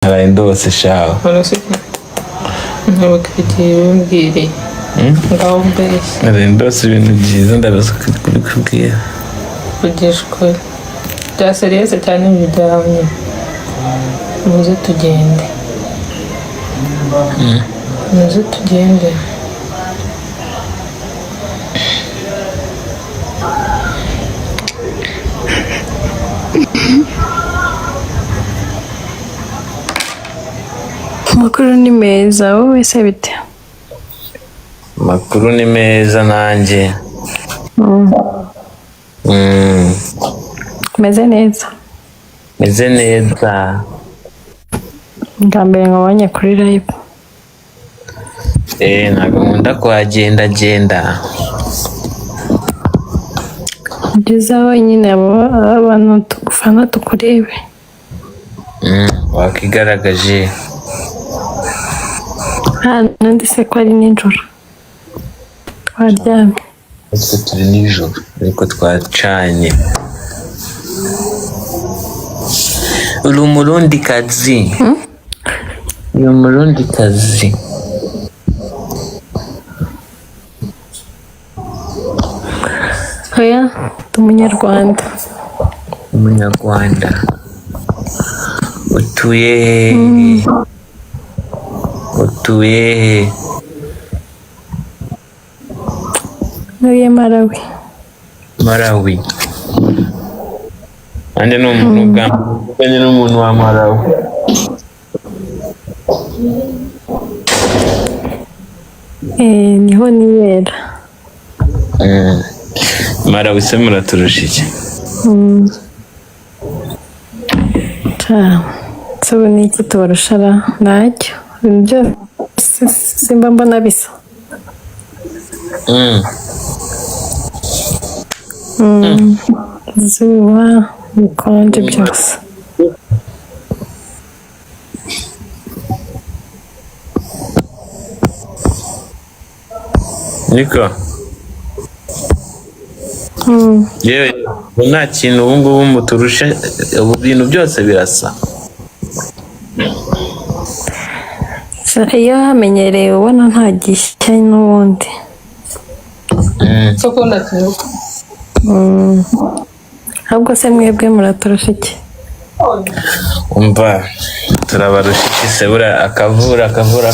Ndose shaho ntabakiriye mbwire ngaho mbese ndose ibintu byiza ndabaza kubikubwira ugishwe bya serious cyane bijyanye muze tugende muze tugende Makuru ni meza wowe se bite? Makuru ni meza nanjye Meze neza ndambere nkabanye kuri live ntabwo nkunda kuhagenda byiza wenyine abantu tugufana tukurebe wakigaragaje nandi se ko ari nijoro twaryamye ese turi nijoro ariko twacanye uri umurundikazi oya umunyarwanda utuye ntuye Malawi ande no umuntu bwambanye n'umuntu wa Malawi niho nibera Malawi se muraturusha iki so ni iki tubarushara ntacyo ibintu byose simba mbona bisa izuba bikonje byose niko yewe nta kintu ubu ngubu muturusha ubu bintu byose birasa iyo hamenyereye ubona nta gishya n'ubundi soko ndaturuka ahubwo se mwebwe muraturusha iki umva turabarusha iki se buriya akavura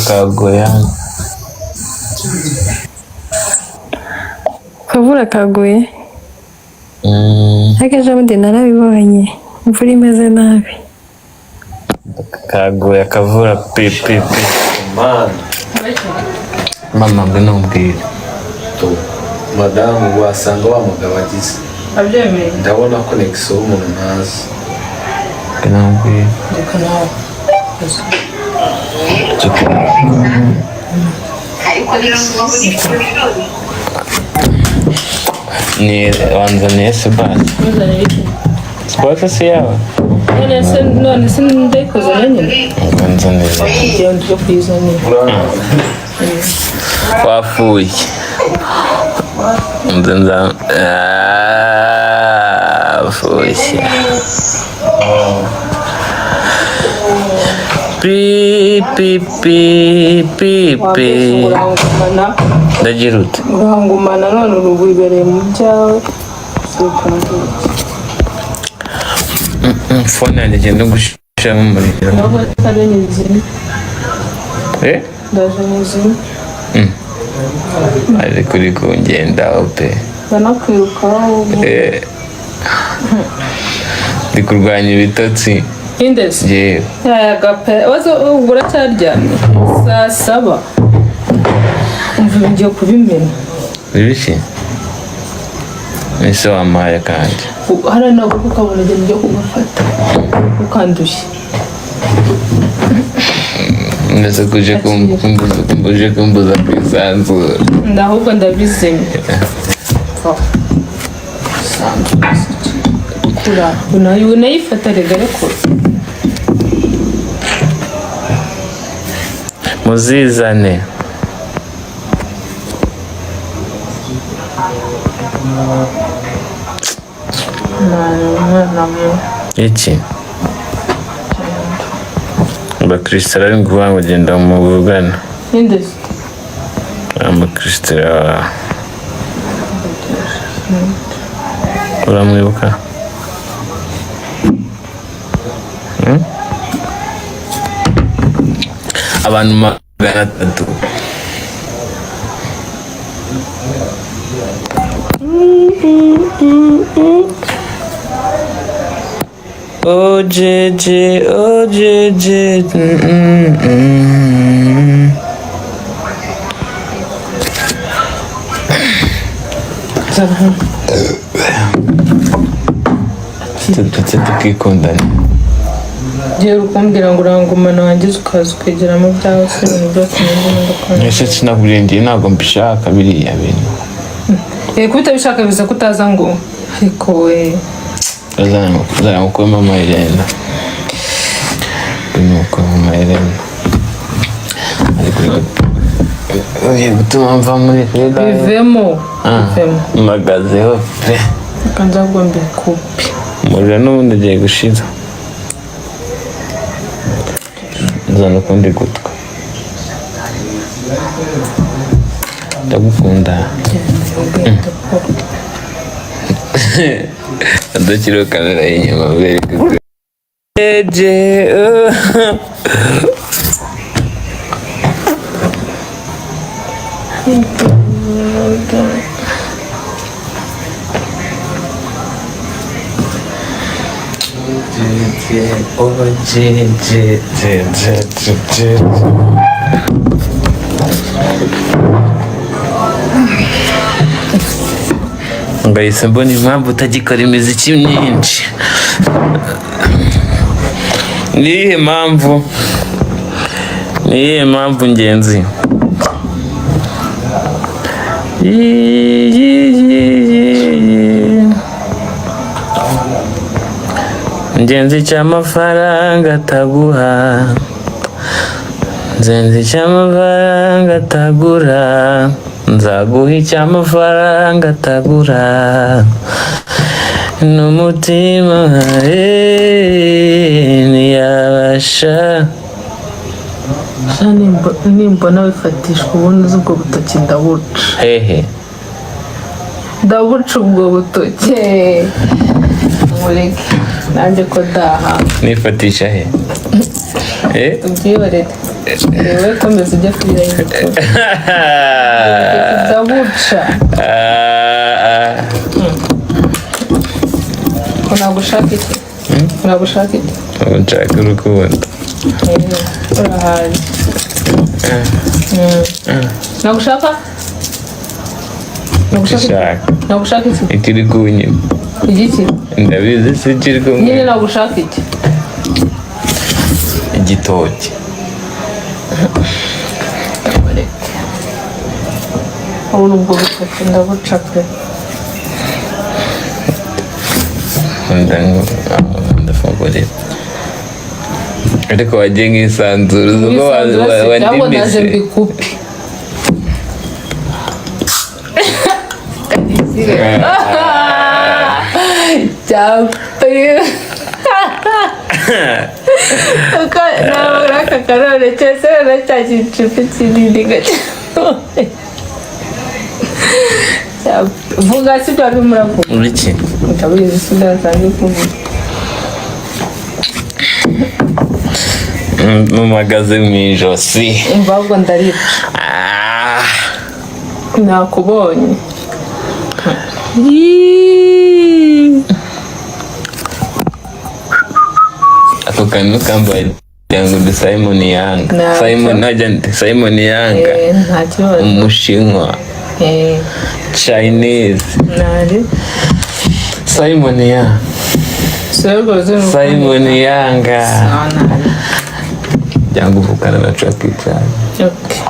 kaguye hano akavura kaguye ariko ejo bundi narabibonye imvura imeze nabi kaguye akavura pipi mama mbe numbwire madamu wasanga wa mugabo agize abyemeye ndabona ko nexo umuntu ntazi numbwire reka nawe ni wanzaniye se basi siporo se yawe none se ndayikoze nyine wanzaniye iyo ngiye kuyizanira wafuye wafuye pipi ndagira ute urangumana none ubu wibereye mu byawe fone yanjye igenda gushiramo umuriro ntabwo atari n'izindi ndaje n'izindi ariko uri kungendaho pe banakwirukaho ndi kurwanya ibitotsi indesi yewe yagape ubu uracyaryamye saa 7 umva ngiye kubimena bibiki ese wampaye kandi hariya ntabwo ukabona igihe ngiye kugufata ukandushye ndetse kuje kumbuza kwisanzura ndahubwo ndabizimye unayifata rega reko muzizane iki abakristo ari nguvuga ngo genda muvugana ninde amakristo uramwibuka abantu 300 Oh JJ, oh JJ. Tutse tukikundana. Giye rukumbwira ngo urangumana wangize ukaza ukegera mu byawe se ibintu byose n'indakora. Nese sinakurindiye ntabwo mbishaka biriya bintu. Kubita bishaka biza kutaza ngo ariko we Zana mukwe mama Helena. Mukwe mama Helena. Oye, gutuma mva muri Freda. Bivemo. Magazeho pe. Kanza gombe kupi. Murira n'ubundi agiye gushira. Zana kundi gutwa. Ndagukunda. Adakiriho kamera y'inyuma bereka Jeje ngahise mbona impamvu utagikora imiziki myinshi. Niyihe mpamvu ngenzi? Ngenzi cy'amafaranga ataguha, ngenzi cy'amafaranga atagura, nzaguha icy'amafaranga atagura, n'umutima ntiyabasha. Nimbona wifatishwa ubundi uzi ubwo butoki ndabuca. Hehe Ndabuca ubwo butoki. Mureke nanjye ko daha. nifatisha he? Ubyiyorere. Wewe komeza ujya kurira y'ibitoro. Ndabuca. Unagushaka iki? Unagushaka iki? Nshaka urukundo. Urahari. Nagushaka? Nagushaka iki? Ikiri kunyuma. Igiki? Ndabizi si ikiri kunyuma. Nyine nagushaka iki? Igitoki. Ubu nubwo butoki ndabuca pe. Ndafungurira. Ariko wagiye nk'isanzura ubwo naje mbikupi. Cyapri. Aka karore cyose cyacyicupa kinini gato. Vuga si byo muravuga. Uriki? Utabizi sindasanzwe kuvuga. Mumagaze mu ijosi. Imbago ndarica. Nakubonye. Ako kantu kambaye yangu de Simon Yanga. Simon Yanga. Nta kibazo. Umushinwa. Chinese. Nari. Simon Yanga. Simon Yanga. Jangu vukana na Chucky Chan. Okay.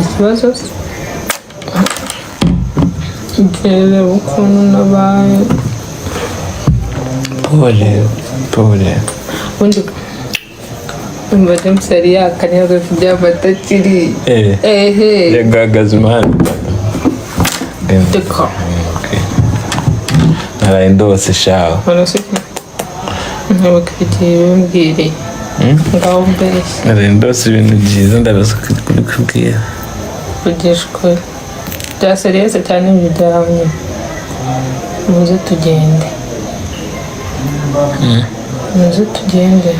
Ikibazo se? Njyewe ukuntu nabaye. Pole. Ubundi James yari yakanyaga kubyafata kiri. Yagagaza imana. Deka. Naraye ndose shaho. Uraseke? Ntabwo bimbwire. ngaho mbeshya nari ndose ibintu byiza ndabaza kubikubwira vugisha ukuri bya seriyese cyane ibijyanye muze tugende muze tugende